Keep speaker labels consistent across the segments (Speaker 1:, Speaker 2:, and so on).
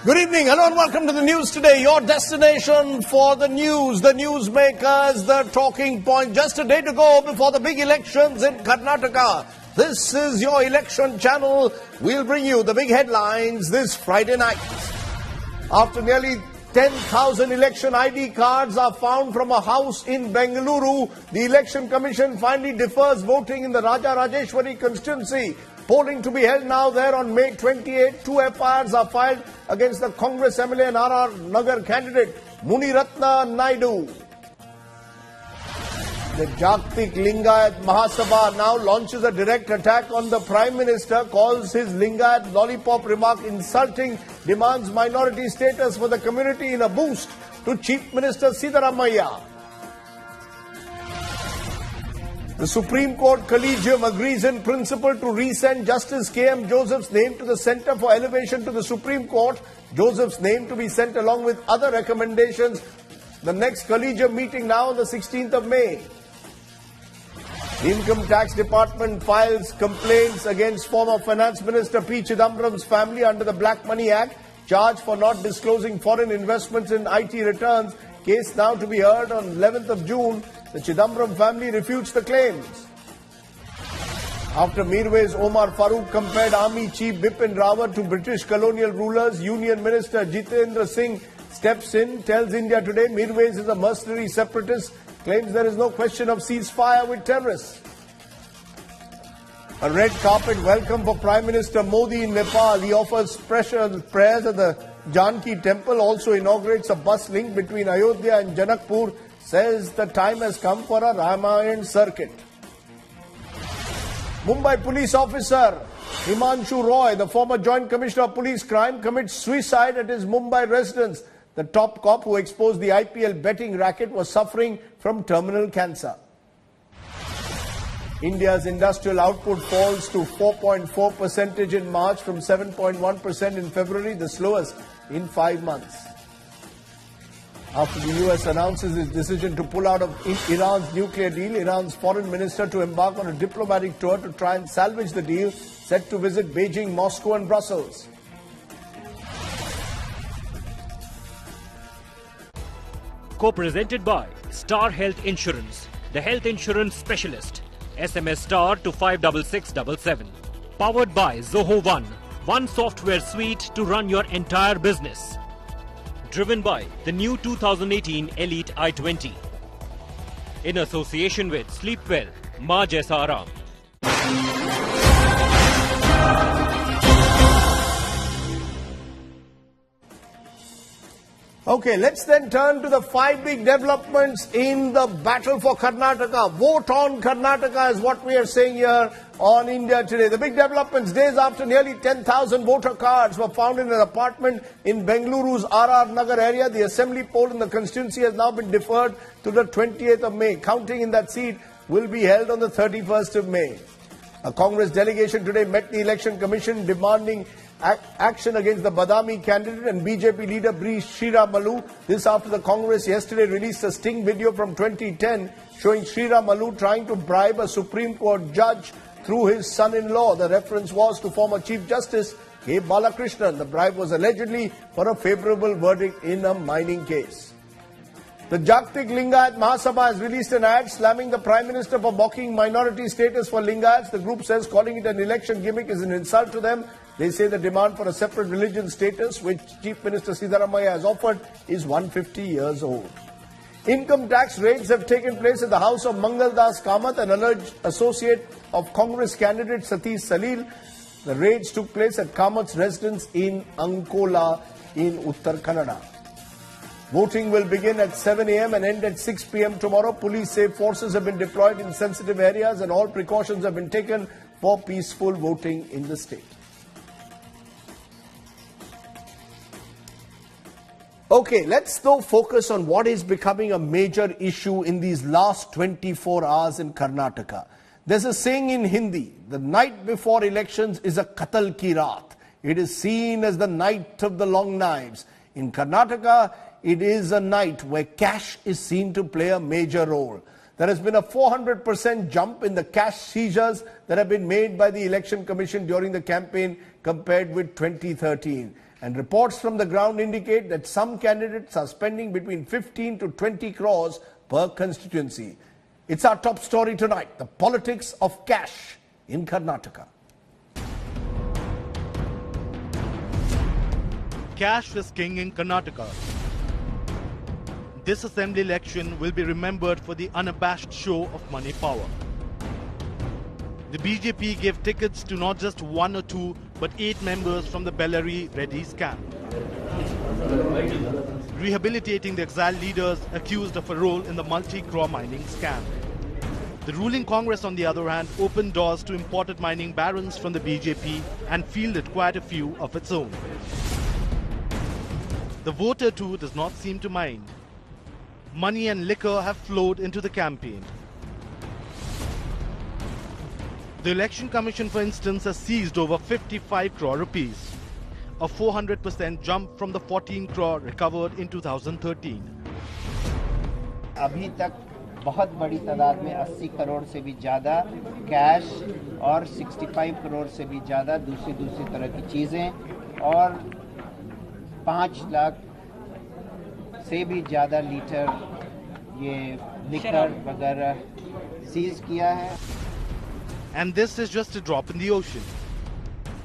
Speaker 1: Good evening. Hello and welcome to the news today. Your destination for the news, the newsmakers, the talking point. Just a day to go before the big elections in Karnataka. This is your election channel. We'll bring you the big headlines this Friday night. After nearly 10,000 election ID cards are found from a house in Bengaluru, the Election Commission finally defers voting in the Raja Rajeshwari constituency. Polling to be held now there on May 28. 2 FIRs are filed against the Congress MLA and RR Nagar candidate Muniratna Naidu. The Jagtik Lingayat Mahasabha now launches a direct attack on the Prime Minister, calls his Lingayat lollipop remark insulting, demands minority status for the community in a boost to Chief Minister Siddaramaiah. The Supreme Court Collegium agrees in principle to resend Justice K.M. Joseph's name to the Centre for Elevation to the Supreme Court. Joseph's name to be sent along with other recommendations. The next Collegium meeting now on the 16th of May. The Income Tax Department files complaints against former Finance Minister P. Chidambaram's family under the Black Money Act, charged for not disclosing foreign investments in IT returns. Case now to be heard on 11th of June. The Chidambaram family refutes the claims. After Mirwais Omar Farooq compared Army Chief Bipin Rawat to British colonial rulers, Union Minister Jitendra Singh steps in, tells India Today Mirwais is a mercenary separatist, claims there is no question of ceasefire with terrorists. A red carpet welcome for Prime Minister Modi in Nepal. He offers prayers at the Janki temple, also inaugurates a bus link between Ayodhya and Janakpur, says the time has come for a Ramayan circuit. Mumbai police officer Himanshu Roy, the former Joint Commissioner of Police Crime, commits suicide at his Mumbai residence. The top cop who exposed the IPL betting racket was suffering from terminal cancer. India's industrial output falls to 4.4% in March from 7.1% in February, the slowest in 5 months. After the US announces its decision to pull out of Iran's nuclear deal, Iran's foreign minister to embark on a diplomatic tour to try and salvage the deal, set to visit Beijing, Moscow and Brussels.
Speaker 2: Co-presented by Star Health Insurance, the health insurance specialist. SMS star to 56677. Powered by Zoho One software suite to run your entire business. Driven by the new 2018 Elite i20. In association with Sleep Well, Maa Jaisa Aaram.
Speaker 1: Okay, let's then turn to the 5 big developments in the battle for Karnataka. Vote on Karnataka is what we are saying here on India Today. The big developments, days after nearly 10,000 voter cards were found in an apartment in Bengaluru's RR Nagar area. The assembly poll in the constituency has now been deferred to the 28th of May. Counting in that seat will be held on the 31st of May. A Congress delegation today met the Election Commission demanding action against the Badami candidate and BJP leader Sri Malu. This after the Congress yesterday released a sting video from 2010 showing Sri Malu trying to bribe a Supreme Court judge through his son-in-law. The reference was to former Chief Justice K. Balakrishnan. The bribe was allegedly for a favourable verdict in a mining case. The Jagtik Lingayat Mahasabha has released an ad slamming the Prime Minister for mocking minority status for Lingayats. The group says calling it an election gimmick is an insult to them. They say the demand for a separate religion status, which Chief Minister Siddaramaiah has offered, is 150 years old. Income tax raids have taken place at the house of Mangaldas Kamath, an alleged associate of Congress candidate Satish Salil. The raids took place at Kamath's residence in Ankola in Uttar Kannada. Voting will begin at 7 a.m. and end at 6 p.m. tomorrow. Police say forces have been deployed in sensitive areas and all precautions have been taken for peaceful voting in the state. Okay, let's though focus on what is becoming a major issue in these last 24 hours in Karnataka. There's a saying in Hindi, the night before elections is a Katal ki Raat. It is seen as the night of the long knives. In Karnataka, it is a night where cash is seen to play a major role. There has been a 400% jump in the cash seizures that have been made by the Election Commission during the campaign compared with 2013. And reports from the ground indicate that some candidates are spending between 15 to 20 crores per constituency. It's our top story tonight, the politics of cash in Karnataka.
Speaker 3: Cash is king in Karnataka. This assembly election will be remembered for the unabashed show of money power. The BJP gave tickets to not just 1 or 2, but 8 members from the Bellary Reddy's camp, rehabilitating the exiled leaders accused of a role in the multi-crore mining scam. The ruling Congress, on the other hand, opened doors to imported mining barons from the BJP and fielded quite a few of its own. The voter too does not seem to mind. Money and liquor have flowed into the campaign. The Election Commission, for instance, has seized over 55 crore rupees, a 400% jump from the 14 crore recovered in 2013.
Speaker 4: अभी तक बहुत बड़ी तादाद में 80 करोड़ से भी ज़्यादा cash और 65 करोड़ से भी ज़्यादा दूसरी तरह की चीज़ें और 5 लाख से भी ज़्यादा लीटर ये लिकर वगैरह सीज किया है.
Speaker 3: And this is just a drop in the ocean.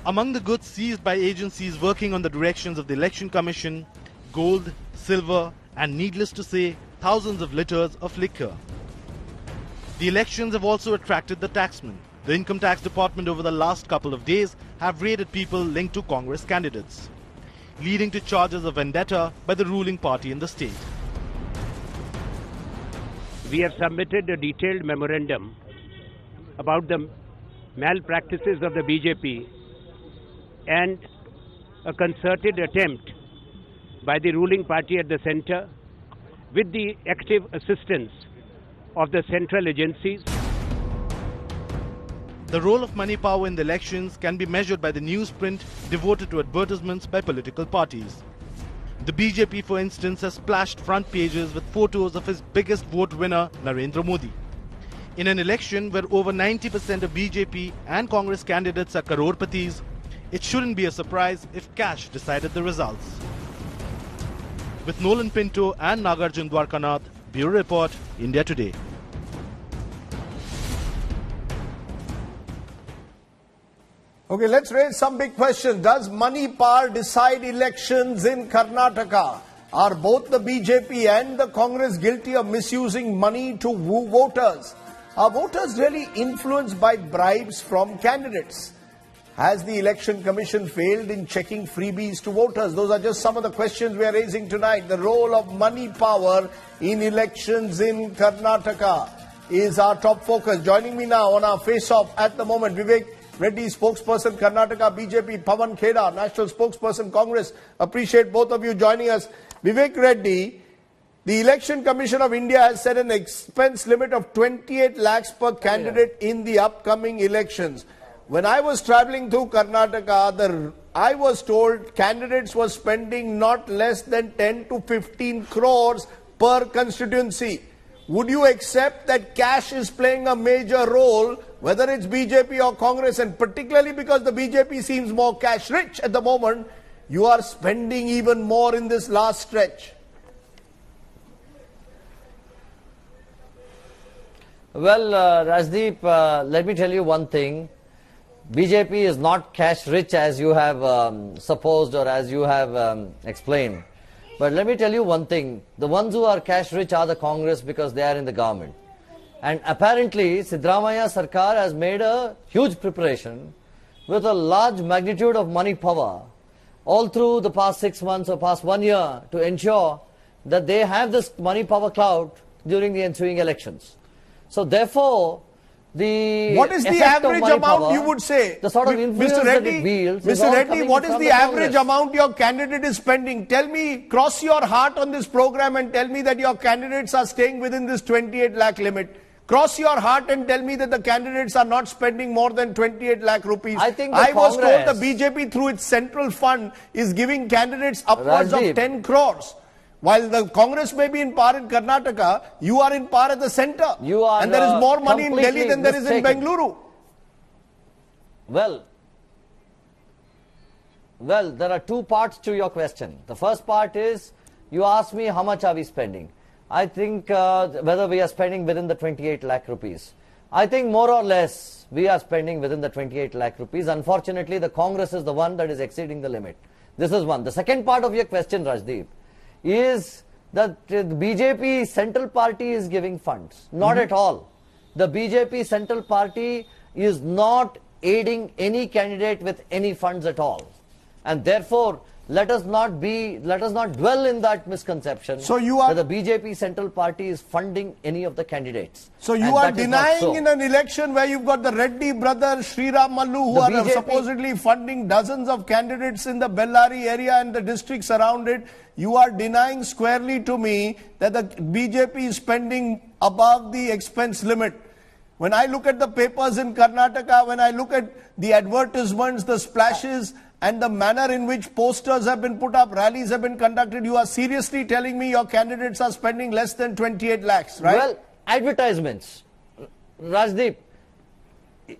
Speaker 3: Among the goods seized by agencies working on the directions of the Election Commission, gold, silver, and needless to say, thousands of liters of liquor. The elections have also attracted the taxmen. The Income Tax Department over the last couple of days have raided people linked to Congress candidates, leading to charges of vendetta by the ruling party in the state.
Speaker 5: We have submitted a detailed memorandum about the malpractices of the BJP and a concerted attempt by the ruling party at the centre with the active assistance of the central agencies.
Speaker 3: The role of money power in the elections can be measured by the newsprint devoted to advertisements by political parties. The BJP, for instance, has splashed front pages with photos of his biggest vote winner, Narendra Modi. In an election where over 90% of BJP and Congress candidates are crorpatis, it shouldn't be a surprise if cash decided the results. With Nolan Pinto and Nagarjun Dwarkanath, Bureau Report, India Today.
Speaker 1: Okay, let's raise some big questions. Does money power decide elections in Karnataka? Are both the BJP and the Congress guilty of misusing money to woo voters? Are voters really influenced by bribes from candidates? Has the Election Commission failed in checking freebies to voters? Those are just some of the questions we are raising tonight. The role of money power in elections in Karnataka is our top focus. Joining me now on our face-off at the moment, Vivek Reddy, spokesperson Karnataka BJP, Pawan Kheda, national spokesperson Congress. Appreciate both of you joining us. Vivek Reddy, the Election Commission of India has set an expense limit of 28 lakhs per candidate in the upcoming elections. When I was traveling through Karnataka, I was told candidates were spending not less than 10 to 15 crores per constituency. Would you accept that cash is playing a major role, whether it's BJP or Congress, and particularly because the BJP seems more cash rich at the moment, you are spending even more in this last stretch?
Speaker 6: Well, Rajdeep, let me tell you one thing. BJP is not cash rich as you have supposed or as you have explained. But let me tell you one thing. The ones who are cash rich are the Congress because they are in the government. And apparently, Siddaramaiah Sarkar has made a huge preparation with a large magnitude of money power all through the past 6 months or past 1 year to ensure that they have this money power clout during the ensuing elections. So therefore,
Speaker 1: what is the average amount power, you would say?
Speaker 6: The sort of influence
Speaker 1: Mr. Reddy,
Speaker 6: that it wields
Speaker 1: Mr. Reddy, what is the average
Speaker 6: Congress.
Speaker 1: amount your candidate is spending? Tell me, cross your heart on this program and tell me that your candidates are staying within this 28 lakh limit. Cross your heart and tell me that the candidates are not spending more than 28 lakh rupees. I was told the BJP through its central fund is giving candidates upwards of 10 crores. While the Congress may be in power in Karnataka, you are in power at the centre. And there is more money in Delhi than there is in Bengaluru.
Speaker 6: Well, Well, there are two parts to your question. The first part is, you asked me how much are we spending. I think whether we are spending within the 28 lakh rupees. I think more or less we are spending within the 28 lakh rupees. Unfortunately, the Congress is the one that is exceeding the limit. This is one. The second part of your question, Rajdeep, is that the BJP Central Party is giving funds. Not at all. The BJP Central Party is not aiding any candidate with any funds at all. And therefore, let us not dwell in that misconception that the BJP Central Party is funding any of the candidates.
Speaker 1: So you are denying in an election where you've got the Reddy brothers, Sriram Mallu, who are supposedly funding dozens of candidates in the Bellary area and the districts around it. You are denying squarely to me that the BJP is spending above the expense limit. When I look at the papers in Karnataka, when I look at the advertisements, the splashes, and the manner in which posters have been put up, rallies have been conducted, you are seriously telling me your candidates are spending less than 28 lakhs, right?
Speaker 6: Well, advertisements. Rajdeep,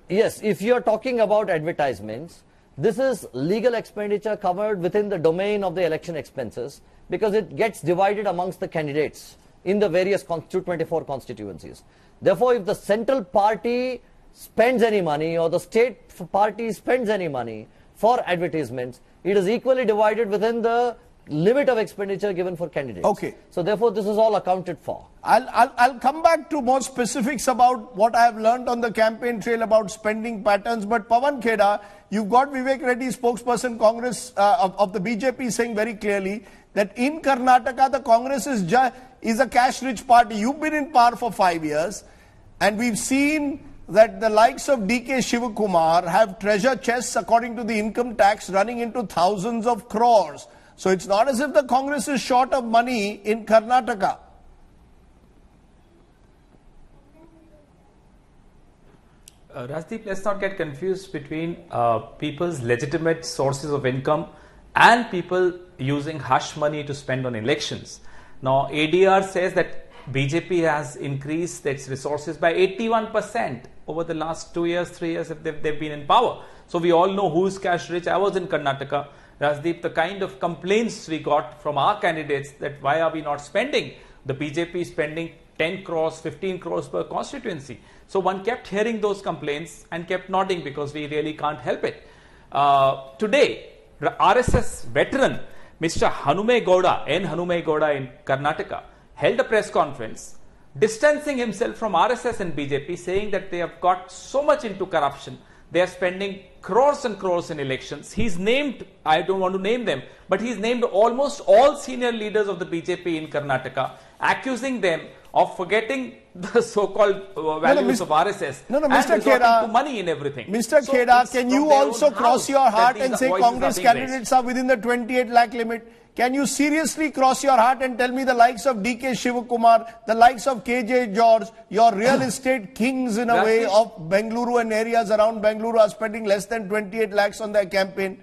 Speaker 6: yes, if you are talking about advertisements, this is legal expenditure covered within the domain of the election expenses because it gets divided amongst the candidates in the various 224 constituencies. Therefore, if the central party spends any money or the state party spends any money for advertisements, it is equally divided within the limit of expenditure given for candidates.
Speaker 1: Okay.
Speaker 6: So therefore, this is all accounted for.
Speaker 1: I'll come back to more specifics about what I have learned on the campaign trail about spending patterns. But Pawan Kheda, you've got Vivek Reddy, spokesperson Congress of the BJP, saying very clearly that in Karnataka, the Congress is a cash-rich party. You've been in power for 5 years, and we've seen that the likes of DK Shivakumar have treasure chests according to the income tax running into thousands of crores. So it's not as if the Congress is short of money in Karnataka.
Speaker 7: Rajdeep, let's not get confused between people's legitimate sources of income and people using hush money to spend on elections. Now, ADR says that BJP has increased its resources by 81% over the last 2 years, 3 years if they've been in power. So we all know who is cash rich. I was in Karnataka. Rajdeep, the kind of complaints we got from our candidates that why are we not spending? The BJP is spending 10 crores, 15 crores per constituency. So one kept hearing those complaints and kept nodding because we really can't help it. Today, RSS veteran Mr. Hanume Gowda, N. Hanume Gowda in Karnataka, held a press conference distancing himself from RSS and BJP, saying that they have got so much into corruption. They are spending crores and crores in elections. He's named, I don't want to name them, but he's named almost all senior leaders of the BJP in Karnataka, accusing them of forgetting the so-called values of RSS
Speaker 1: Mr.
Speaker 7: and resorting
Speaker 1: Kheda,
Speaker 7: to money in everything.
Speaker 1: Mr.
Speaker 7: So
Speaker 1: Kheda, can you also cross your heart and say Congress
Speaker 7: are
Speaker 1: candidates are within the 28 lakh limit? Can you seriously cross your heart and tell me the likes of DK Shivakumar, the likes of KJ George, your real estate kings in a way of Bengaluru and areas around Bengaluru are spending less than 28 lakhs on their campaign?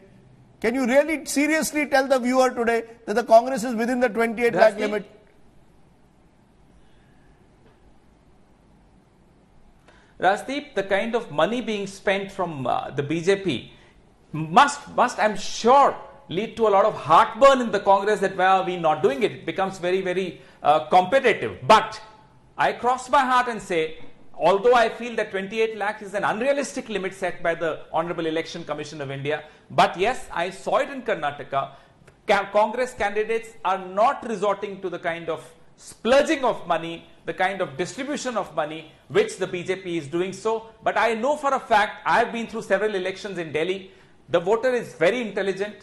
Speaker 1: Can you really seriously tell the viewer today that the Congress is within the 28 lakh limit?
Speaker 7: Rajdeep, the kind of money being spent from the BJP must, I'm sure, lead to a lot of heartburn in the Congress that why are we not doing it? It becomes very, very competitive. But I cross my heart and say, although I feel that 28 lakhs is an unrealistic limit set by the Honorable Election Commission of India, but yes, I saw it in Karnataka. Congress candidates are not resorting to the kind of splurging of money, the kind of distribution of money which the BJP is doing so. But I know for a fact, I have been through several elections in Delhi. The voter is very intelligent.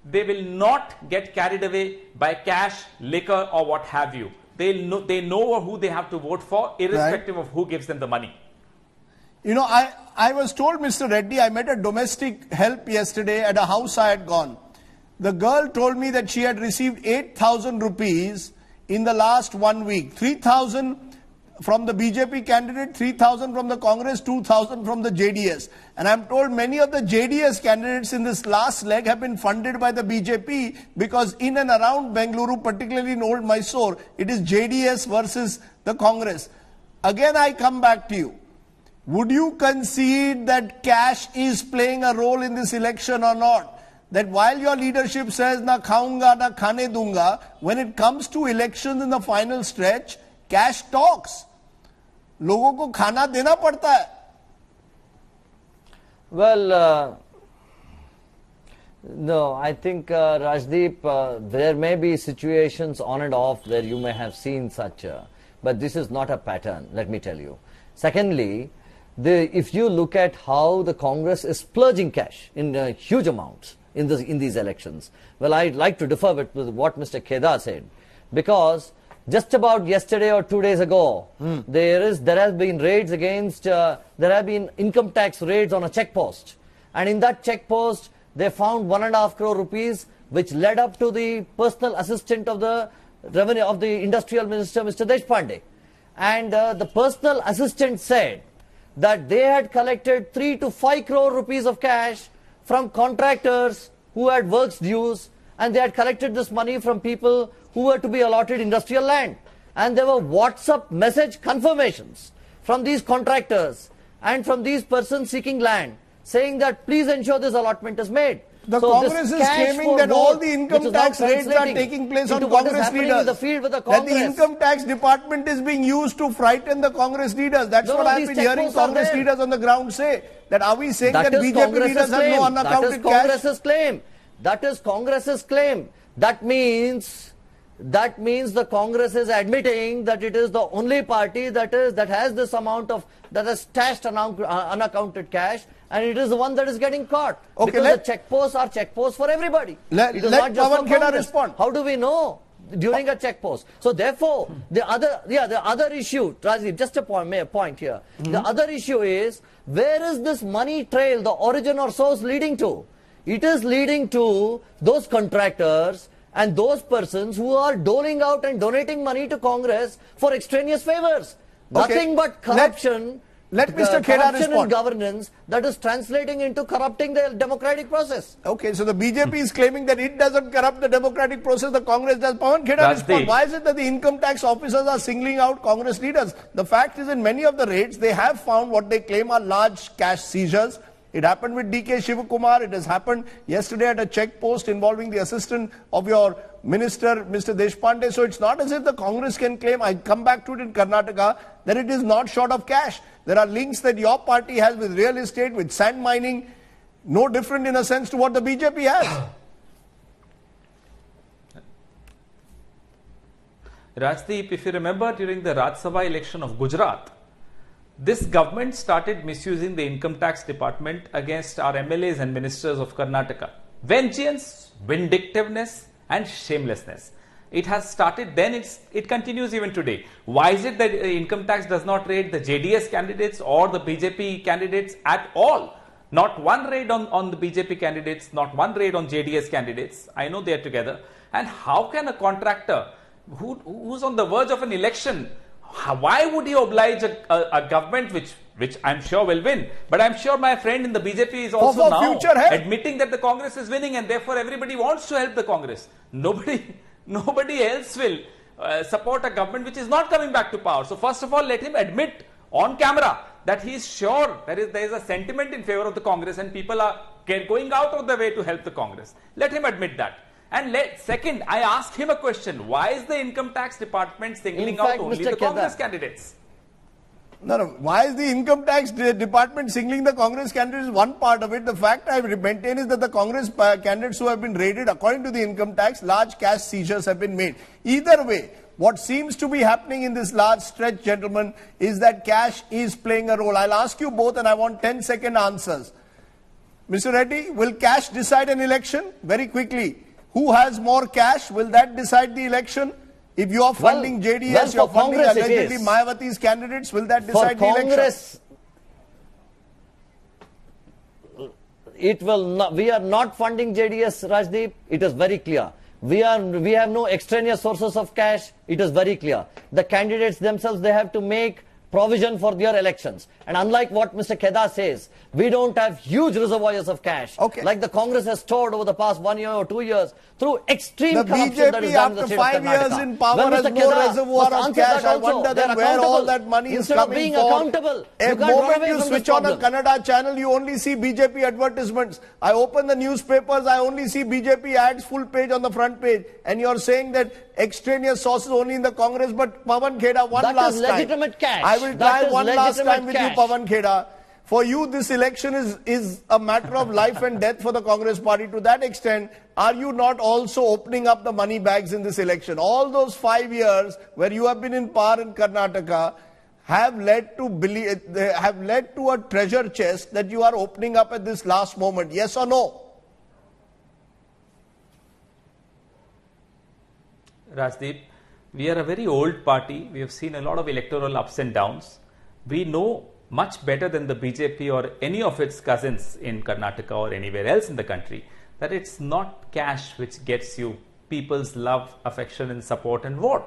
Speaker 7: They will not get carried away by cash, liquor or what have you. They know who they have to vote for, irrespective of who gives them the money.
Speaker 1: You know, I was told, Mr. Reddy, I met a domestic help yesterday at a house I had gone. The girl told me that she had received 8,000 rupees in the last 1 week. 3,000 from the BJP candidate, 3,000 from the Congress, 2,000 from the JDS. And I'm told many of the JDS candidates in this last leg have been funded by the BJP because in and around Bengaluru, particularly in Old Mysore, it is JDS versus the Congress. Again, I come back to you. Would you concede that cash is playing a role in this election or not? that while your leadership says na khaunga na khane dunga, when it comes to elections in the final stretch, cash talks. लोगों को खाना देना पड़ता है.
Speaker 6: Well, no, I think Rajdeep, there may be situations on and off where you may have seen such, but this is not a pattern, let me tell you. Secondly, if you look at how the Congress is splurging cash in huge amounts in these elections, well, I'd like to differ with what Mr. Kedar said, because just about yesterday or 2 days ago, there has been raids against, there have been income tax raids on a check post, and in that check post, they found 1.5 crore rupees, which led up to the personal assistant of the revenue of the industrial minister, Mr. Deshpande. And the personal assistant said that they had collected 3 to 5 crore rupees of cash from contractors who had works dues, and they had collected this money from people who were to be allotted industrial land. And there were WhatsApp message confirmations from these contractors and from these persons seeking land, saying that please ensure this allotment is made.
Speaker 1: The Congress is claiming that all the income tax raids are taking place on Congress leaders. That the income tax department is being used to frighten the Congress leaders. That's what I've been hearing Congress leaders on the ground say. That are we saying that BJP leaders have no unaccounted cash?
Speaker 6: That is Congress's claim. That is Congress's claim. That means the Congress is admitting that it is the only party that has this amount of, that has stashed unaccounted cash, and it is the one that is getting caught.
Speaker 1: Okay,
Speaker 6: because the check posts are check posts for everybody.
Speaker 1: Let Pawan Kheda respond.
Speaker 6: How do we know during a check post? So therefore, the other issue, Rajiv, just a point here. The other issue is, where is this money trail, the origin or source, leading to? It is leading to those contractors and those persons who are doling out and donating money to Congress for extraneous favors.
Speaker 1: Okay.
Speaker 6: Nothing but corruption.
Speaker 1: Let Mr. Kheda
Speaker 6: Corruption
Speaker 1: respond.
Speaker 6: in governance that is translating into corrupting the democratic process.
Speaker 1: Okay, so the BJP is claiming that it doesn't corrupt the democratic process, the Congress does. Pawan Kheda respond. Why is it that the income tax officers are singling out Congress leaders? The fact is, in many of the raids, they have found what they claim are large cash seizures. It happened with DK Shivakumar. It has happened yesterday at a check post involving the assistant of your minister, Mr. Deshpande. So it's not as if the Congress can claim, I come back to it in Karnataka, that it is not short of cash. There are links that your party has with real estate, with sand mining, no different in a sense to what the BJP has.
Speaker 7: Rajdeep, if you remember during the Rajya Sabha election of Gujarat, this government started misusing the income tax department against our MLAs and ministers of Karnataka. Vengeance, vindictiveness and shamelessness. It has started then, it continues even today. Why is it that income tax does not raid the JDS candidates or the BJP candidates at all? Not one raid on the BJP candidates, not one raid on JDS candidates. I know they are together. And how can a contractor who's on the verge of an election, why would he oblige a government which I'm sure will win? But I'm sure my friend in the BJP is also now admitting that the Congress is winning, and therefore everybody wants to help the Congress. Nobody else will support a government which is not coming back to power. So first of all, let him admit on camera that he is sure there is a sentiment in favor of the Congress and people are going out of their way to help the Congress. Let him admit that. And second, I asked him a question. Why is the income tax department singling out only the Congress candidates?
Speaker 1: No. Why is the income tax department singling the Congress candidates? One part of it. The fact I maintain is that the Congress candidates who have been raided, according to the income tax, large cash seizures have been made. Either way, what seems to be happening in this large stretch, gentlemen, is that cash is playing a role. I'll ask you both and I want 10-second answers. Mr. Reddy, will cash decide an election? Very quickly. Who has more cash? Will that decide the election? If you are funding JDS, you are funding allegedly Mayawati's candidates, will that decide the election?
Speaker 6: It will not. We are not funding JDS, Rajdeep. It is very clear. We have no extraneous sources of cash. It is very clear. The candidates themselves, they have to make provision for their elections. And unlike what Mr. Kedar says, we don't have huge reservoirs of cash like the Congress has stored over the past 1 year or 2 years through extreme corruption that is done in the
Speaker 1: after
Speaker 6: state
Speaker 1: 5
Speaker 6: of Karnataka.
Speaker 1: years in power
Speaker 6: Well,
Speaker 1: has
Speaker 6: Mr.
Speaker 1: more
Speaker 6: Kedar
Speaker 1: reservoir
Speaker 6: must
Speaker 1: of
Speaker 6: answer
Speaker 1: cash.
Speaker 6: that
Speaker 1: I
Speaker 6: also.
Speaker 1: wonder
Speaker 6: They're
Speaker 1: then where all
Speaker 6: accountable.
Speaker 1: that money is
Speaker 6: Instead of
Speaker 1: coming
Speaker 6: being
Speaker 1: for.
Speaker 6: accountable,
Speaker 1: A
Speaker 6: you can't run
Speaker 1: moment
Speaker 6: away
Speaker 1: you
Speaker 6: from this
Speaker 1: switch on a
Speaker 6: problem.
Speaker 1: Kannada channel, you only see BJP advertisements. I open the newspapers, I only see BJP ads full page on the front page. And you're saying that extraneous sources only in the Congress, but Pawan Kheda, one
Speaker 6: That
Speaker 1: last
Speaker 6: is
Speaker 1: time.
Speaker 6: legitimate cash.
Speaker 1: I will
Speaker 6: That
Speaker 1: try
Speaker 6: is
Speaker 1: one last
Speaker 6: legitimate
Speaker 1: time with
Speaker 6: cash.
Speaker 1: you, Pawan Kheda. For you, this election is a matter of life and death for the Congress party. To that extent, are you not also opening up the money bags in this election? All those 5 years where you have been in power in Karnataka have led to a treasure chest that you are opening up at this last moment. Yes or no?
Speaker 7: Rajdeep, we are a very old party. We have seen a lot of electoral ups and downs. We know much better than the BJP or any of its cousins in Karnataka or anywhere else in the country that it's not cash which gets you people's love, affection and support and vote.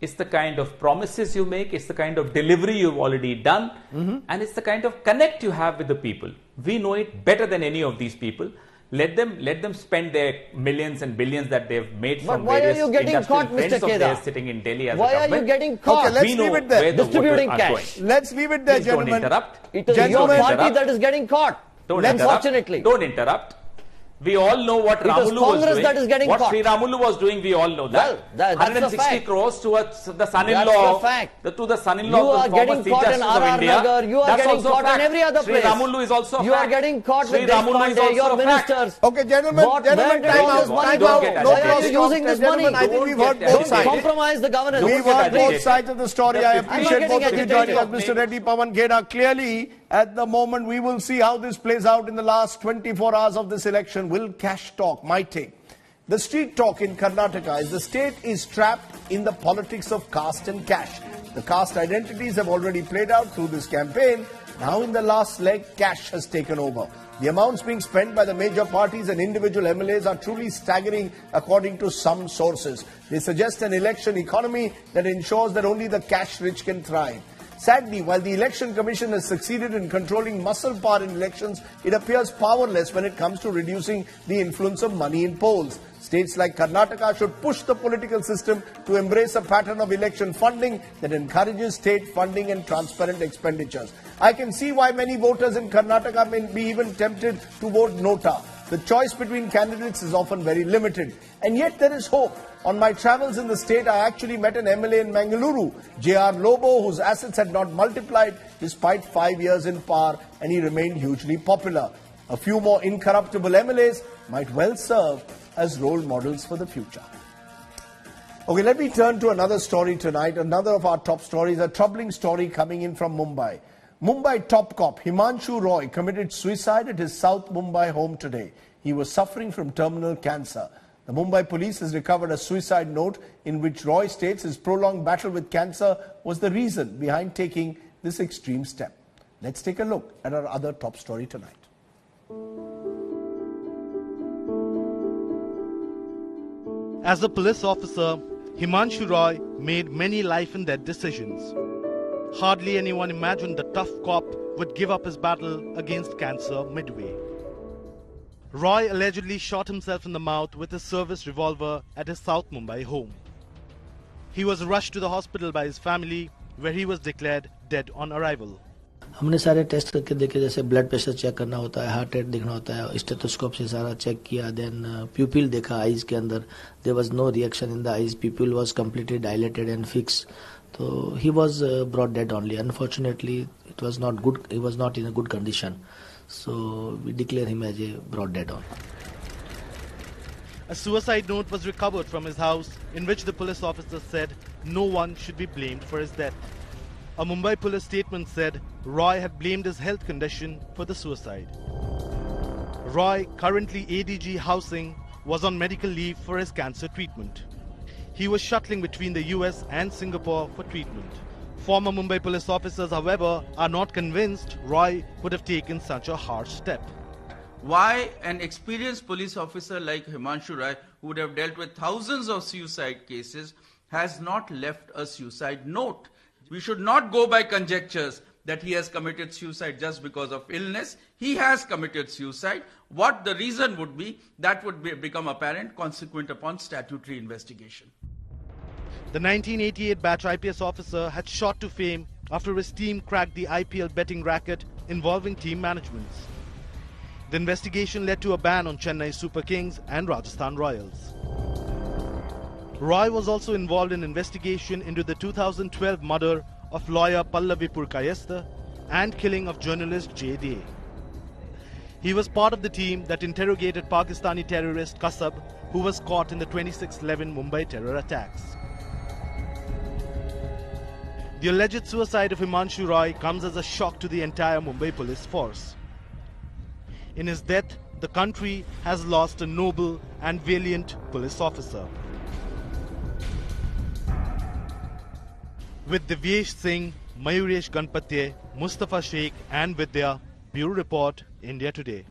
Speaker 7: It's the kind of promises you make, it's the kind of delivery you've already done, and it's the kind of connect you have with the people. We know it better than any of these people. Let them spend their millions and billions that they've made from various industrial friends of theirs sitting in Delhi as a government.
Speaker 6: Why are you getting caught?
Speaker 1: Okay, let's leave it there.
Speaker 6: Distributing cash.
Speaker 1: Let's leave it there,
Speaker 7: Please
Speaker 1: gentlemen.
Speaker 7: don't interrupt.
Speaker 6: It is your party that is getting caught. Unfortunately.
Speaker 7: Don't interrupt. We all know what Ramulu was
Speaker 6: Congress
Speaker 7: doing.
Speaker 6: that is getting
Speaker 7: what
Speaker 6: caught.
Speaker 7: Sri Ramulu was doing, we all know that.
Speaker 6: Well, that's
Speaker 7: 160
Speaker 6: the fact.
Speaker 7: crores to the son-in-law.
Speaker 6: That's the fact.
Speaker 7: To the son-in-law
Speaker 6: You
Speaker 7: of
Speaker 6: are
Speaker 7: the former
Speaker 6: getting
Speaker 7: Chief
Speaker 6: caught in
Speaker 7: Justice of
Speaker 6: RR
Speaker 7: India.
Speaker 6: Nagar. You are
Speaker 7: That's
Speaker 6: getting
Speaker 7: also a
Speaker 6: caught in
Speaker 7: fact.
Speaker 6: every other
Speaker 7: Sri
Speaker 6: place.
Speaker 7: Ramulu is also a
Speaker 6: You
Speaker 7: fact.
Speaker 6: are getting caught
Speaker 7: Sri
Speaker 6: with
Speaker 7: Ramulu is
Speaker 6: Deshpande,
Speaker 7: also
Speaker 6: your
Speaker 7: a fact.
Speaker 6: ministers.
Speaker 1: Okay, gentlemen,
Speaker 6: Where
Speaker 1: time
Speaker 6: did
Speaker 1: out.
Speaker 6: all this money
Speaker 7: Don't
Speaker 6: go?
Speaker 7: get
Speaker 6: Why are
Speaker 7: agitated.
Speaker 6: you using this money?
Speaker 1: Gentlemen, I think we've heard
Speaker 7: Don't
Speaker 1: both
Speaker 7: get
Speaker 1: sides.
Speaker 6: Compromise the governance.
Speaker 1: We've heard both
Speaker 7: agitated.
Speaker 1: sides of the story. I
Speaker 7: I'm not
Speaker 1: appreciate
Speaker 6: getting
Speaker 1: both of you joining us,
Speaker 7: agitated.
Speaker 1: Mr. Reddy, Pawan Kheda. Clearly, at the moment, we will see how this plays out in the last 24 hours of this election. Will cash talk? My take. The street talk in Karnataka is the state is trapped in the politics of caste and cash. The caste identities have already played out through this campaign. Now in the last leg, cash has taken over. The amounts being spent by the major parties and individual MLAs are truly staggering according to some sources. They suggest an election economy that ensures that only the cash rich can thrive. Sadly, while the Election Commission has succeeded in controlling muscle power in elections, it appears powerless when it comes to reducing the influence of money in polls. States like Karnataka should push the political system to embrace a pattern of election funding that encourages state funding and transparent expenditures. I can see why many voters in Karnataka may be even tempted to vote Nota. The choice between candidates is often very limited. And yet there is hope. On my travels in the state, I actually met an MLA in Mangaluru, J.R. Lobo, whose assets had not multiplied despite 5 years in power, and he remained hugely popular. A few more incorruptible MLAs might well serve as role models for the future. Okay, let me turn to another story tonight. Another of our top stories, a troubling story coming in from Mumbai. Mumbai top cop Himanshu Roy committed suicide at his South Mumbai home today. He was suffering from terminal cancer. The Mumbai police has recovered a suicide note in which Roy states his prolonged battle with cancer was the reason behind taking this extreme step. Let's take a look at our other top story tonight.
Speaker 3: As a police officer, Himanshu Roy made many life and death decisions. Hardly anyone imagined the tough cop would give up his battle against cancer midway. Roy allegedly shot himself in the mouth with his service revolver at his South Mumbai home. He was rushed to the hospital by his family, where he was declared dead on arrival.
Speaker 8: हमने सारे test करके देखे, जैसे blood pressure check करना होता है, heart rate देखना होता है, स्टेथोस्कोप से सारा चेक किया, देन प्यूपिल देखा आईज के अंदर, there was no reaction in the eyes, pupil was completely dilated and fix. तो he was brought dead only. Unfortunately it was not good, he was not in a good condition, so we declare him as a brought dead on.
Speaker 3: A suicide note was recovered from his house in which the police officer said no one should be blamed for his death. A Mumbai police statement said Roy had blamed his health condition for the suicide. Roy, currently ADG housing, was on medical leave for his cancer treatment. He was shuttling between the US and Singapore for treatment. Former Mumbai police officers, however, are not convinced Roy would have taken such a harsh step.
Speaker 9: Why an experienced police officer like Himanshu Roy, who would have dealt with thousands of suicide cases, has not left a suicide note? We should not go by conjectures that he has committed suicide just because of illness. He has committed suicide. What the reason would be, that would become apparent consequent upon statutory investigation.
Speaker 3: The 1988 batch IPS officer had shot to fame after his team cracked the IPL betting racket involving team managements. The investigation led to a ban on Chennai Super Kings and Rajasthan Royals. Roy was also involved in investigation into the 2012 murder of lawyer Pallavi Purkayastha and killing of journalist J.D. He was part of the team that interrogated Pakistani terrorist Kasab, who was caught in the 26/11 Mumbai terror attacks. The alleged suicide of Himanshu Roy comes as a shock to the entire Mumbai police force. In his death, the country has lost a noble and valiant police officer. With Divyesh Singh, Mayuresh Ganpatye, Mustafa Sheikh and Vidya, Bureau Report, India Today.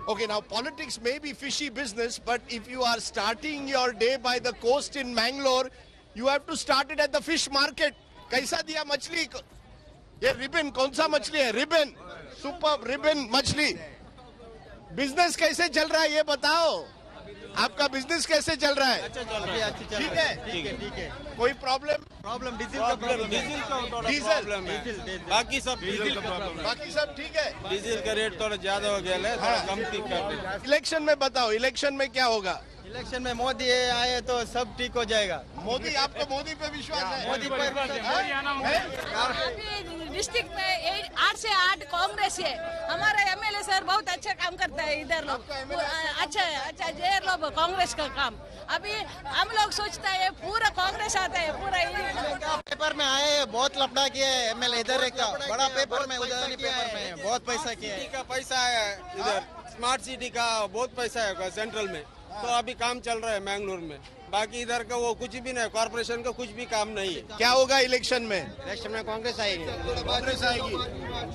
Speaker 1: Okay, now politics may be fishy business, but if you are starting your day by the coast in Mangalore, you have to start it at the fish market. कैसा दिया मछली? ये ribbon कौन सा मछली है? Ribbon, super ribbon मछली. Business कैसे चल रहा है ये बताओ. आपका बिजनेस कैसे चल रहा है? अच्छा चल रहा है. ठीक है. कोई प्रॉब्लम?
Speaker 10: डीजल का प्रॉब्लम है. बाकी सब
Speaker 1: ठीक है.
Speaker 10: डीजल का रेट थोड़ा ज्यादा हो गया है, थोड़ा कम ठीक कर दे.
Speaker 1: इलेक्शन में बताओ, इलेक्शन में क्या होगा?
Speaker 10: इलेक्शन में मोदी आए तो सब ठीक हो जाएगा.
Speaker 1: मोदी, आपको मोदी पे विश्वास है?
Speaker 10: मोदी पर
Speaker 11: डिस्ट्रिक्ट में 8 से 8 कांग्रेस है. हमारा एमएलए सर बहुत अच्छा काम करता है इधर लोग. अच्छा जे लोग कांग्रेस का काम. अभी हम लोग सोचता है पूरा कांग्रेस आता है. पूरा
Speaker 10: पेपर में आए, बहुत लफड़ा किया है एमएलए. इधर एक बड़ा पेपर में, उधर पेपर में बहुत पैसा किया है. का पैसा है इधर. स्मार्ट सिटी का बहुत पैसा है सेंट्रल में. तो अभी काम चल रहा है मैंगलोर में. बाकी इधर का वो कुछ भी नहीं, कॉर्पोरेशन का कुछ भी काम नहीं है.
Speaker 1: क्या होगा इलेक्शन में?
Speaker 10: इलेक्शन में कांग्रेस आएगी.
Speaker 1: कांग्रेस आएगी.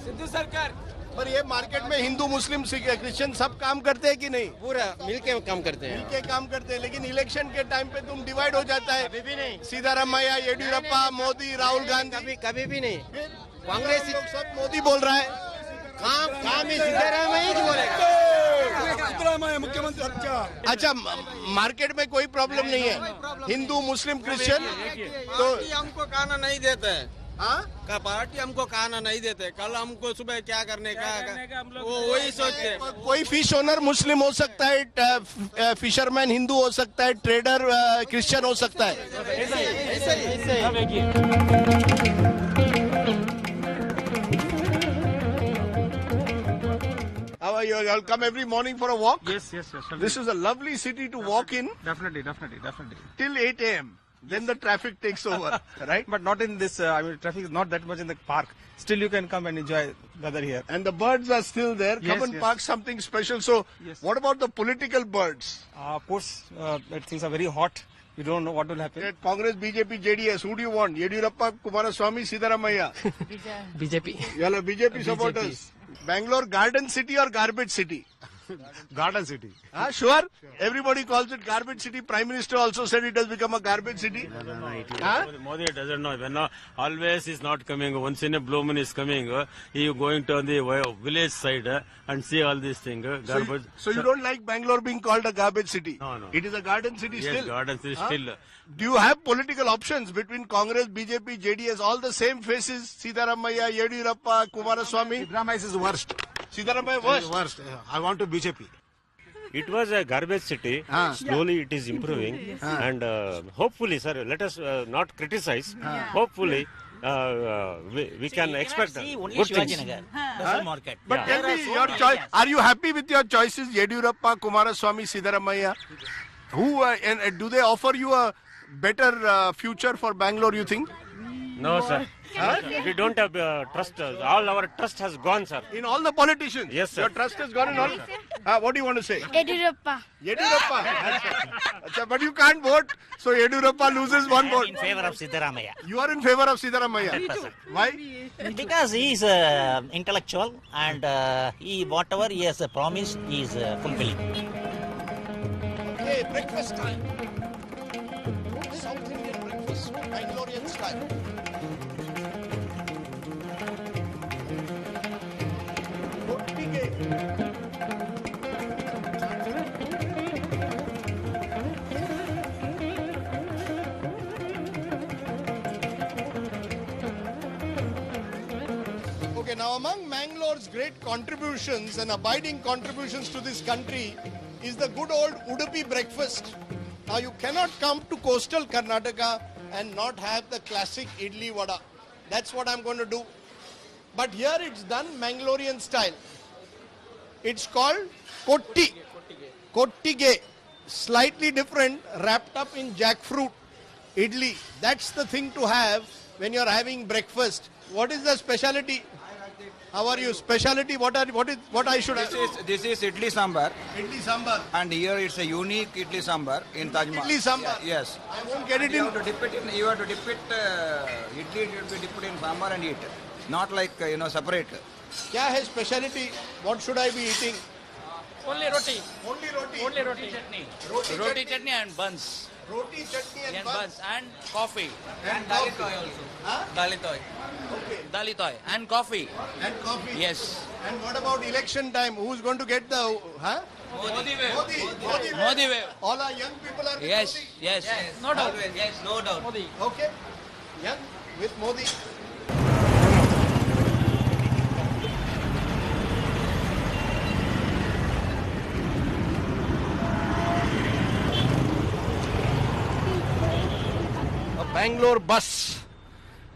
Speaker 10: सिद्धू सरकार.
Speaker 1: पर ये मार्केट में हिंदू मुस्लिम क्रिश्चियन सब काम करते हैं कि नहीं?
Speaker 10: पूरा मिलके काम करते हैं.
Speaker 1: मिलके काम करते हैं, लेकिन इलेक्शन के टाइम पे तुम डिवाइड हो जाता है.
Speaker 10: कभी भी नहीं.
Speaker 1: सीतारामैया, येडियुरप्पा, मोदी, राहुल गांधी.
Speaker 10: कभी भी नहीं. कांग्रेस
Speaker 1: लोग सब मोदी बोल रहा है.
Speaker 10: काम ही सिद्धरामैया ही बोलेगा.
Speaker 1: मुख्यमंत्री. अच्छा, मार्केट में कोई प्रॉब्लम नहीं है. हिंदू मुस्लिम क्रिश्चियन
Speaker 10: तो हमको खाना नहीं देते हैं. का पार्टी हमको खाना नहीं देते. कल हमको सुबह क्या करने का वो वही सोचते.
Speaker 1: कोई फिश ओनर मुस्लिम हो सकता है, फिशरमैन हिंदू हो सकता है, ट्रेडर क्रिश्चियन हो सकता है. How are you? You'll come every morning for a walk?
Speaker 12: Yes.
Speaker 1: This is a lovely city to walk in.
Speaker 12: Definitely.
Speaker 1: Till 8 a.m. Then the traffic takes over, right?
Speaker 12: But not in this, traffic is not that much in the park. Still you can come and enjoy weather here.
Speaker 1: And the birds are still there. Come and park something special. So, what about the political birds?
Speaker 12: Of course, things are very hot. You don't know what will happen.
Speaker 1: Congress, BJP, JDS. Who do you want? Yediyurappa, Kumaraswamy, Siddaramaiah?
Speaker 13: BJP.
Speaker 1: You are BJP supporters. Bangalore, garden city or garbage city?
Speaker 12: Garden city.
Speaker 1: Sure? Everybody calls it garbage city. Prime Minister also said it has become a garbage city.
Speaker 14: No, Modi doesn't know. When always is not coming. Once in a blue moon is coming. He is going to the village side and see all these things. Garbage.
Speaker 1: So you don't like Bangalore being called a garbage city?
Speaker 14: No.
Speaker 1: It is a garden city still?
Speaker 14: Yes, garden city still.
Speaker 1: Do you have political options between Congress, BJP, JDS, all the same faces? Siddaramaiah, Yediyurappa, Kumaraswamy?
Speaker 12: Siddaramaiah is worst.
Speaker 1: Siddaramaiah worst?
Speaker 12: I want to BJP.
Speaker 14: It was a garbage city. Slowly it is improving. And hopefully, sir, let us not criticize. Hopefully, we can expect
Speaker 13: only
Speaker 14: good
Speaker 13: Shivaji
Speaker 14: things.
Speaker 13: Nagar. That's the market.
Speaker 1: But
Speaker 14: Yeah.
Speaker 1: tell me your choice. Are you happy with your choices, Yediyurappa, Kumaraswamy, Siddaramaiah? Who and do they offer you a better future for Bangalore, you think?
Speaker 14: No, sir. We don't have trust. All our trust has gone, sir.
Speaker 1: In all the politicians?
Speaker 14: Yes, sir.
Speaker 1: Your trust has gone in all? What do you want to say?
Speaker 15: Yediyurappa.
Speaker 1: Yediyurappa. Achha, but you can't vote, so Yediyurappa loses one vote.
Speaker 13: In favor of Siddaramaiah.
Speaker 1: You are in favor of Siddaramaiah. Why?
Speaker 13: Because he is intellectual and he whatever he has promised he is fulfilling.
Speaker 1: Okay, breakfast time. South Indian breakfast, Bangalorean style. Okay, now among Mangalore's great contributions and abiding contributions to this country is the good old Udupi breakfast. Now you cannot come to coastal Karnataka and not have the classic idli vada. That's what I'm going to do. But here it's done Mangalorean style. It's called kotti. Kottige. Slightly different, wrapped up in jackfruit. Idli. That's the thing to have when you're having breakfast. What is the speciality? How are you? Speciality? What I should have?
Speaker 16: This is idli sambar.
Speaker 1: Idli sambar.
Speaker 16: And here it's a unique idli sambar in Taj Mahal.
Speaker 1: Idli sambar.
Speaker 16: Yeah, yes.
Speaker 1: I won't get it
Speaker 16: You
Speaker 1: in.
Speaker 16: have to dip it in. You have to dip it. Idli should be dipped in sambar and eat. Not like separate.
Speaker 1: Kya hai speciality? What should I be eating?
Speaker 17: Only roti.
Speaker 1: Only roti.
Speaker 17: Only roti chutney. Roti chutney and buns.
Speaker 1: Roti, chutney and buns.
Speaker 17: And coffee.
Speaker 1: And
Speaker 17: dalit
Speaker 1: coffee.
Speaker 17: oil also.
Speaker 1: Huh?
Speaker 17: Dalit oil.
Speaker 1: Okay.
Speaker 17: Dalit oil. And coffee.
Speaker 1: And coffee.
Speaker 17: Yes.
Speaker 1: And what about election time? Who's going to get the... Huh?
Speaker 17: Modi wave.
Speaker 1: Modi
Speaker 17: Modi wave.
Speaker 1: All our young people are with
Speaker 17: Yes.
Speaker 1: Modi?
Speaker 17: Yes. No doubt. Yes. No doubt.
Speaker 1: Modi. Okay. Young with Modi. Bangalore bus,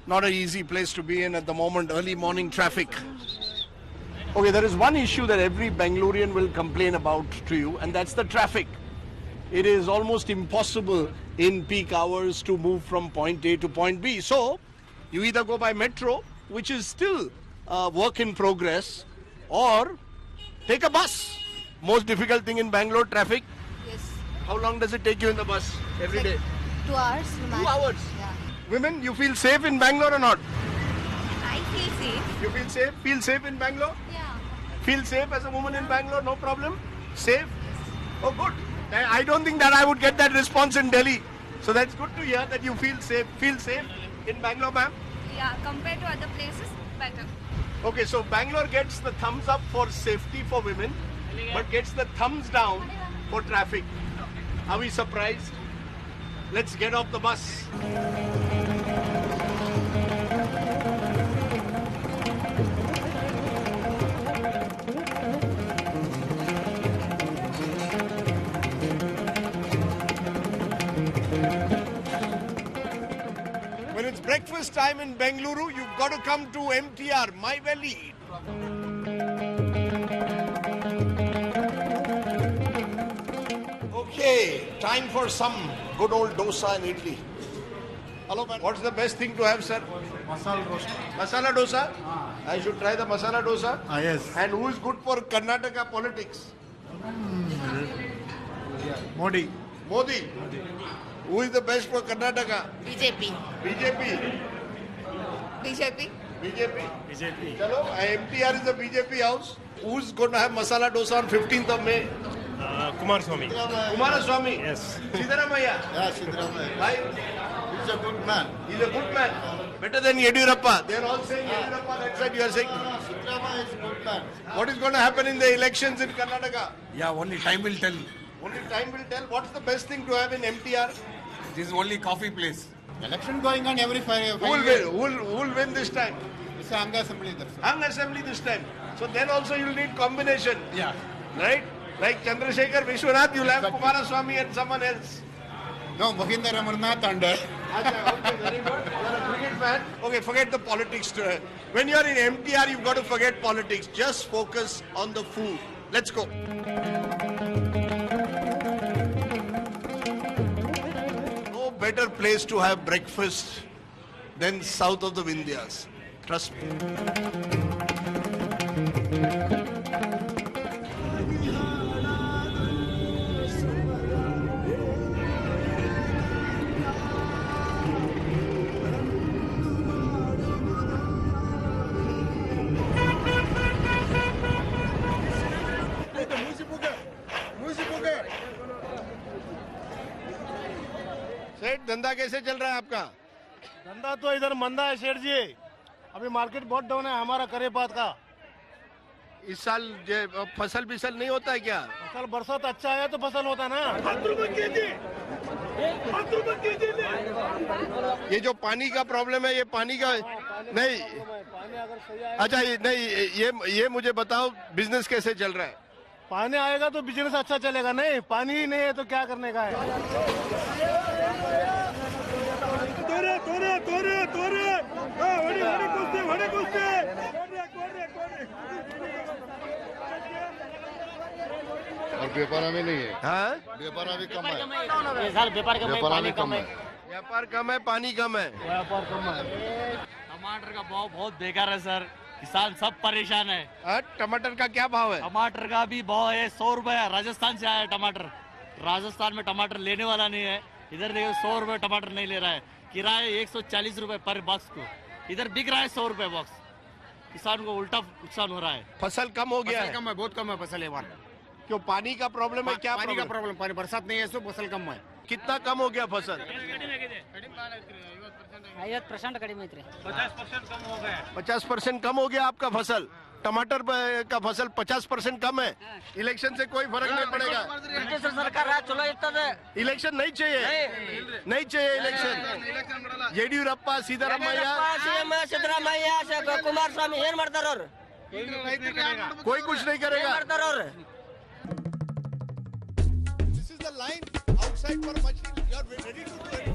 Speaker 1: not an easy place to be in at the moment, early morning traffic. Okay, there is one issue that every Bangalorean will complain about to you, and that's the traffic. It is almost impossible in peak hours to move from point A to point B. So, you either go by metro, which is still a work in progress, or take a bus. Most difficult thing in Bangalore, traffic.
Speaker 15: Yes.
Speaker 1: How long does it take you in the bus every day?
Speaker 15: 2 hours.
Speaker 1: 2 hours?
Speaker 15: Yeah.
Speaker 1: Women, you feel safe in Bangalore or not?
Speaker 15: I feel safe.
Speaker 1: You feel safe? Feel safe in Bangalore?
Speaker 15: Yeah.
Speaker 1: Feel safe as a woman in Bangalore? No problem? Safe? Oh, good. I don't think that I would get that response in Delhi. So that's good to hear that you feel safe. Feel safe in Bangalore, ma'am?
Speaker 15: Yeah, compared to other places, better.
Speaker 1: Okay, so Bangalore gets the thumbs up for safety for women, but gets the thumbs down for traffic. Are we surprised? Let's get off the bus. When it's breakfast time in Bengaluru, you've got to come to MTR, My Valley. Okay, time for some good old dosa and idli. Hello, man. What's the best thing to have, sir?
Speaker 18: Masala dosa.
Speaker 1: Masala dosa? I should try the masala dosa.
Speaker 18: Yes.
Speaker 1: And who is good for Karnataka politics?
Speaker 18: Modi.
Speaker 1: Modi. Who is the best for Karnataka?
Speaker 15: BJP.
Speaker 1: BJP.
Speaker 15: BJP.
Speaker 1: BJP.
Speaker 18: BJP.
Speaker 1: Chalo, MTR is a BJP house. Who's going to have masala dosa on 15th of May?
Speaker 18: Kumaraswamy.
Speaker 1: Kumaraswamy.
Speaker 18: Yes.
Speaker 1: Siddaramaiah.
Speaker 18: Yeah, Siddaramaiah.
Speaker 1: Why?
Speaker 18: He's a good man.
Speaker 1: He's a good man. Better than Yediyurappa. They are all saying Yediyurappa. That side you are saying.
Speaker 18: Siddaramaiah is a good man.
Speaker 1: What is going to happen in the elections in Karnataka?
Speaker 19: Yeah, only time will tell.
Speaker 1: Only time will tell. What's the best thing to have in MTR?
Speaker 19: This is only coffee place.
Speaker 18: Election going on every 5
Speaker 1: Who will
Speaker 18: years.
Speaker 1: win? Who will win this time?
Speaker 18: It's a Anga Assembly.
Speaker 1: Hung Assembly this time. So then also you'll need combination.
Speaker 19: Yeah.
Speaker 1: Right? Like Chandrasekhar Vishwanath, you'll have Kumaraswamy and someone else.
Speaker 18: No, Mohinder Amarnath and.
Speaker 1: Okay, very good. You're a cricket fan. Okay, forget the politics. When you're in MTR, you've got to forget politics. Just focus on the food. Let's go. No better place to have breakfast than south of the Vindhyas. Trust me. सेठ धंधा कैसे चल रहा है आपका?
Speaker 20: धंधा तो इधर मंदा है सेठ जी, अभी मार्केट बहुत डाउन है हमारा करेपात का।
Speaker 1: इस साल फसल बिसल नहीं होता है क्या?
Speaker 20: फसल बरसात अच्छा है तो फसल होता है ना।
Speaker 1: ये जो पानी का प्रॉब्लम है, ये पानी का नहीं, अच्छा नहीं, ये मुझे बताओ बिजनेस कैसे चल रहा है?
Speaker 20: पानी आएगा तो बिजनेस अच्छा चलेगा, नहीं पानी ही नहीं है तो क्या करने का है।
Speaker 18: और व्यापार में नहीं है।
Speaker 1: हाँ,
Speaker 18: व्यापार अभी कम है।
Speaker 20: व्यापार कम है, पानी कम है।
Speaker 1: व्यापार कम है, पानी कम है।
Speaker 20: व्यापार कम है।
Speaker 21: टमाटर का भाव बहुत बेकार है सर, किसान सब परेशान है।
Speaker 1: टमाटर का क्या भाव है?
Speaker 21: टमाटर का भी भाव है 100 रुपए। राजस्थान से आया है टमाटर, राजस्थान में टमाटर लेने वाला नहीं है। इधर देखो 100 रुपए टमाटर नहीं ले रहा है, किराया 140 रुपए पर बॉक्स को, इधर बिक रहा है 100 रुपए बॉक्स। किसान को उल्टा नुकसान हो रहा है।
Speaker 1: फसल कम हो गया है?
Speaker 21: कम है, बहुत कम है फसल। एक
Speaker 1: क्यों, पानी का प्रॉब्लम है? क्या
Speaker 21: पानी का प्रॉब्लम, पानी बरसात नहीं है तो फसल कम है।
Speaker 1: कितना कम हो गया फसल?
Speaker 21: 50% कम हो गया।
Speaker 1: 50% कम हो गया आपका फसल? टमाटर का फसल 50% कम है। इलेक्शन से कोई फर्क नहीं पड़ेगा।
Speaker 21: सरकार
Speaker 1: इलेक्शन नहीं चाहिए, नहीं चाहिए इलेक्शन। येडियुरप्पा, सिद्धरामैया,
Speaker 21: कुमार स्वामी ಏನ್ ಮಾಡ್ತಾರ ಅವರು?
Speaker 1: कोई कुछ नहीं करेगा। This is the line outside for Machli. You are ready to do it.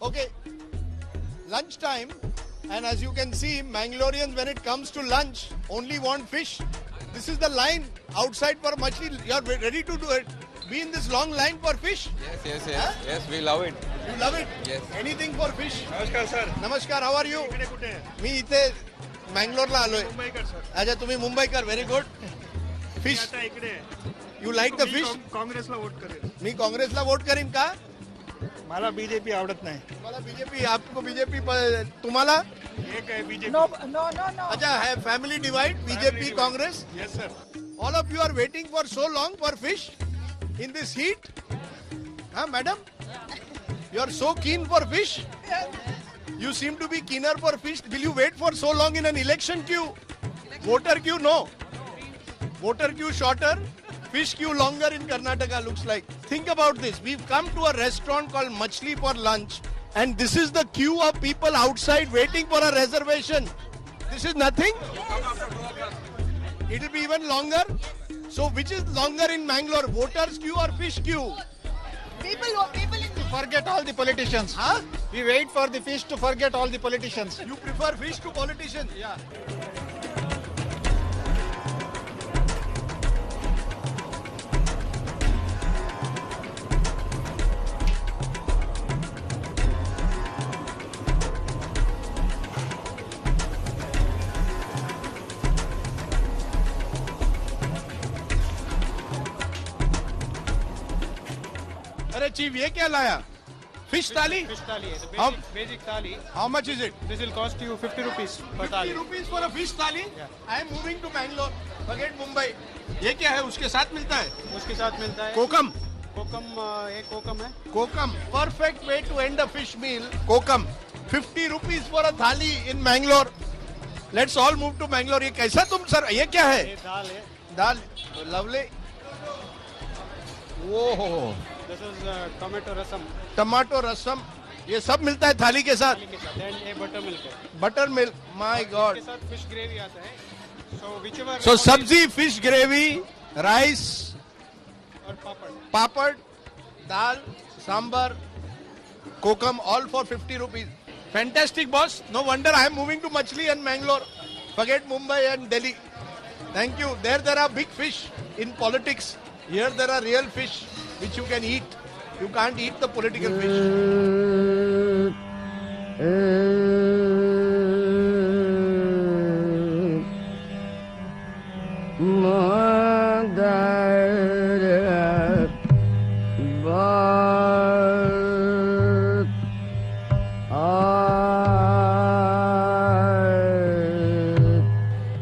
Speaker 1: Okay, lunch time, and as you can see, Mangaloreans, when it comes to lunch, only want fish. This is the line outside for Machli. You are ready to do it. Be in this long line for fish.
Speaker 22: Yes.
Speaker 1: Huh?
Speaker 22: Yes, we love it.
Speaker 1: You love it?
Speaker 22: Yes.
Speaker 1: Anything for fish?
Speaker 20: नमस्कार sir.
Speaker 1: नमस्कार. How are you? मी इथे मँगलोरला आलोय.
Speaker 20: Mumbaikar sir.
Speaker 1: अच्छा, तुम्ही Mumbaikar. Very good. Fish. You like the fish?
Speaker 20: काँग्रेसला vote करेल.
Speaker 1: मी काँग्रेसला vote करीन का?
Speaker 20: मला बीजेपी आवडत नाही.
Speaker 1: तुम्हाला बीजेपी, आपको बीजेपी, तुम्हाला
Speaker 20: एक आहे बीजेपी.
Speaker 1: नो. अच्छा, है family divide, BJP Congress.
Speaker 20: Yes sir.
Speaker 1: All of you are waiting for so long for fish in this heat? Huh, madam? You are so keen for fish? You seem to be keener for fish. Will you wait for so long in an election queue? Voter queue, no. Voter queue shorter, fish queue longer in Karnataka, looks like. Think about this. We've come to a restaurant called Machli for lunch, and this is the queue of people outside waiting for a reservation. This is nothing. It will be even longer. So which is longer in Mangalore, voters queue or fish queue?
Speaker 20: People to forget all the politicians.
Speaker 1: Huh?
Speaker 20: We wait for the fish to forget all the politicians.
Speaker 1: You prefer fish to politicians?
Speaker 20: Yeah.
Speaker 1: अरे chief, ये क्या लाया? Fish thali?
Speaker 20: Fish thali.
Speaker 1: How-
Speaker 20: Basic thali.
Speaker 1: How much is it?
Speaker 20: This will cost you 50 rupees per
Speaker 1: 50
Speaker 20: thali.
Speaker 1: rupees for a fish thali? I am moving to Bangalore. Forget Mumbai. ये क्या है? उसके साथ मिलता है?
Speaker 20: उसके साथ मिलता है
Speaker 1: कोकम.
Speaker 20: कोकम, एक कोकम है.
Speaker 1: Kokum. Perfect way to end a fish meal. Kokum. 50 rupees for a thali in Bangalore. Let's all move to Bangalore. ये कैसा तुम सर? ये क्या है?
Speaker 20: ये दाल है.
Speaker 1: दाल. Lovely. ओहो.
Speaker 20: This is tomato rasam.
Speaker 1: Tomato rasam, ये सब मिलता है थाली के साथ.
Speaker 20: Then ये बटर मिल्क है.
Speaker 1: Buttermilk. My god.
Speaker 20: इसके साथ फिश ग्रेवी आता है.
Speaker 1: So sabzi, fish gravy, rice, papad, dal, sambar, kokum, all for 50 rupees. Fantastic, boss. No wonder I am moving to Machli and Mangalore. Forget Mumbai and Delhi. Thank you. There are big fish in politics. Here there are real fish which you can eat. You can't eat the political fish.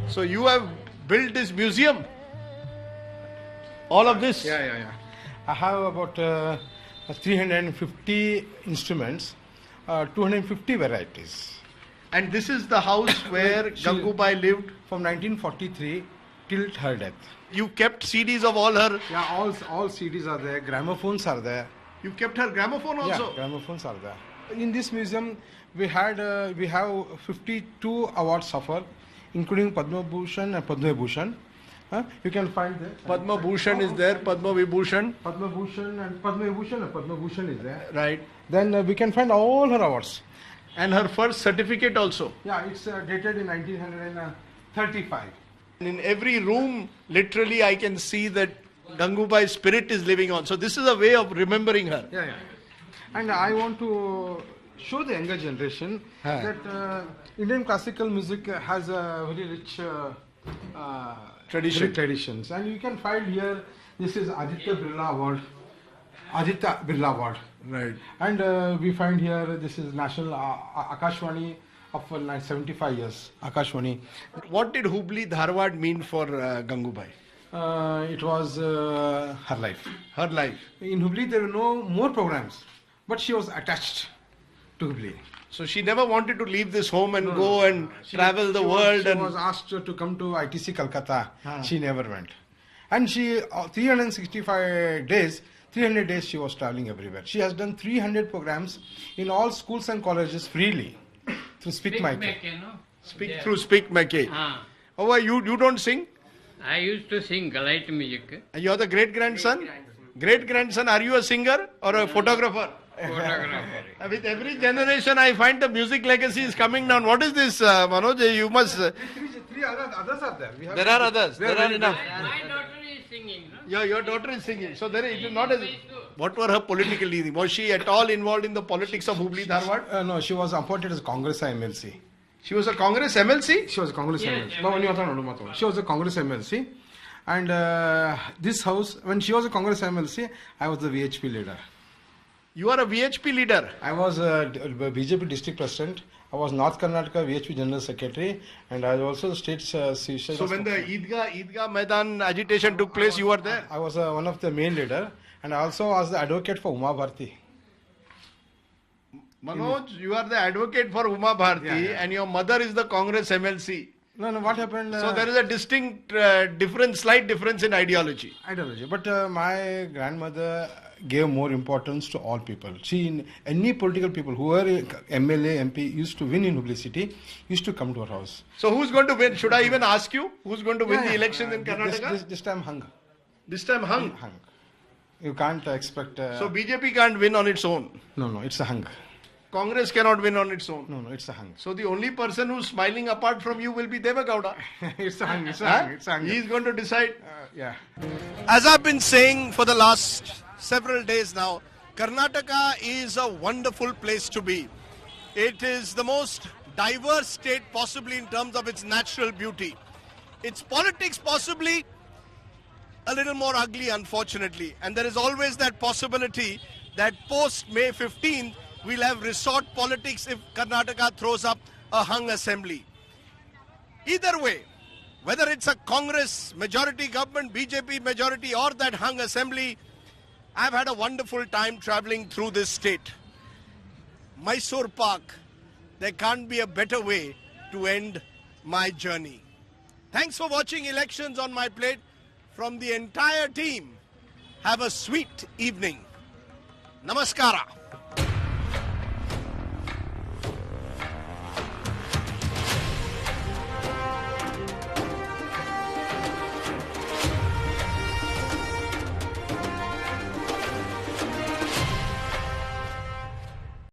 Speaker 1: So you have built this museum? All of this?
Speaker 2: Yeah. I have about 350 instruments, 250 varieties.
Speaker 1: And this is the house where Gangubai lived?
Speaker 2: From 1943 till her death.
Speaker 1: You kept CDs of all her?
Speaker 2: Yeah, all CDs are there, gramophones are there.
Speaker 1: You kept her gramophone also?
Speaker 2: Yeah, gramophones are there. In this museum, we have 52 awards of her, including Padma Bhushan and Padma Bhushan. You can find there.
Speaker 1: Padma Bhushan is there, Padma Vibhushan.
Speaker 2: Padma Bhushan and Padma Vibhushan and Padma Bhushan is there.
Speaker 1: Right.
Speaker 2: Then we can find all her awards.
Speaker 1: And her first certificate also?
Speaker 2: Yeah, it's dated in 1935.
Speaker 1: In every room, literally, I can see that Gangubai's spirit is living on. So this is a way of remembering her.
Speaker 2: Yeah. And I want to show the younger generation that Indian classical music has a very rich traditions. And you can find here, this is Aditya Birla Award.
Speaker 1: Right.
Speaker 2: And we find here, this is National Akashwani of 75 years. Akashwani.
Speaker 1: What did Hubli Dharwad mean for Gangubai?
Speaker 2: It was her life.
Speaker 1: Her life.
Speaker 2: In Hubli, there were no more programs, but she was attached to Hubli.
Speaker 1: So she never wanted to leave this home and go and travel the world.
Speaker 2: She was asked to come to ITC Calcutta. She never went. And she, 365 days, 300 days she was traveling everywhere. She has done 300 programs in all schools and colleges freely through Speak Mackay.
Speaker 1: Through Speak Mackay. Oh, you don't sing?
Speaker 22: I used to sing light music.
Speaker 1: You're the great-grandson? Great-grandson, are you a singer or a photographer?
Speaker 22: Photographer.
Speaker 1: With every generation, I find the music legacy is coming down. What is this, Manoj? You must...
Speaker 2: Three others are there.
Speaker 1: There are others. There are enough.
Speaker 22: My daughter is singing.
Speaker 1: No? Your daughter is singing. So there is not a... What were her political leading? Was she at all involved in the politics of Hubli Dharwad?
Speaker 2: No, she was appointed as Congress MLC.
Speaker 1: She was a Congress MLC?
Speaker 2: She was a Congress MLC. She was a Congress MLC. And this house, when she was a Congress MLC, I was the VHP leader.
Speaker 1: You are a VHP leader?
Speaker 2: I was a BJP district president. I was North Karnataka VHP General Secretary, and I was also the state...
Speaker 1: So when the Eidgah Maidan agitation took place, you were there?
Speaker 2: I was one of the main leader, and I also was the advocate for Uma Bharti.
Speaker 1: Manoj, you are the advocate for Uma Bharti, and your mother is the Congress MLC.
Speaker 2: No, what happened...
Speaker 1: So there is a distinct slight difference in ideology.
Speaker 2: But my grandmother gave more importance to all people. She, any political people who were MLA, MP, used to win in Hubli city, used to come to our house.
Speaker 1: So who's going to win? Should I even ask you? Who's going to win the election in Karnataka?
Speaker 2: This time hung.
Speaker 1: This time hung?
Speaker 2: Hung. You can't expect...
Speaker 1: So BJP can't win on its own?
Speaker 2: No, it's a hung.
Speaker 1: Congress cannot win on its own?
Speaker 2: No, it's a hung.
Speaker 1: So the only person who's smiling apart from you will be Deva Gowda?
Speaker 2: It's a hung, it's a hung.
Speaker 1: He's going to decide?
Speaker 2: Yeah.
Speaker 1: As I've been saying for the last several days now, Karnataka is a wonderful place to be. It is the most diverse state possibly in terms of its natural beauty. Its politics possibly a little more ugly, unfortunately. And there is always that possibility that post May 15th, we'll have resort politics if Karnataka throws up a hung assembly. Either way, whether it's a Congress majority government, BJP majority, or that hung assembly, I've had a wonderful time traveling through this state. Mysore Park, there can't be a better way to end my journey. Thanks for watching Elections on My Plate. From the entire team, have a sweet evening. Namaskara.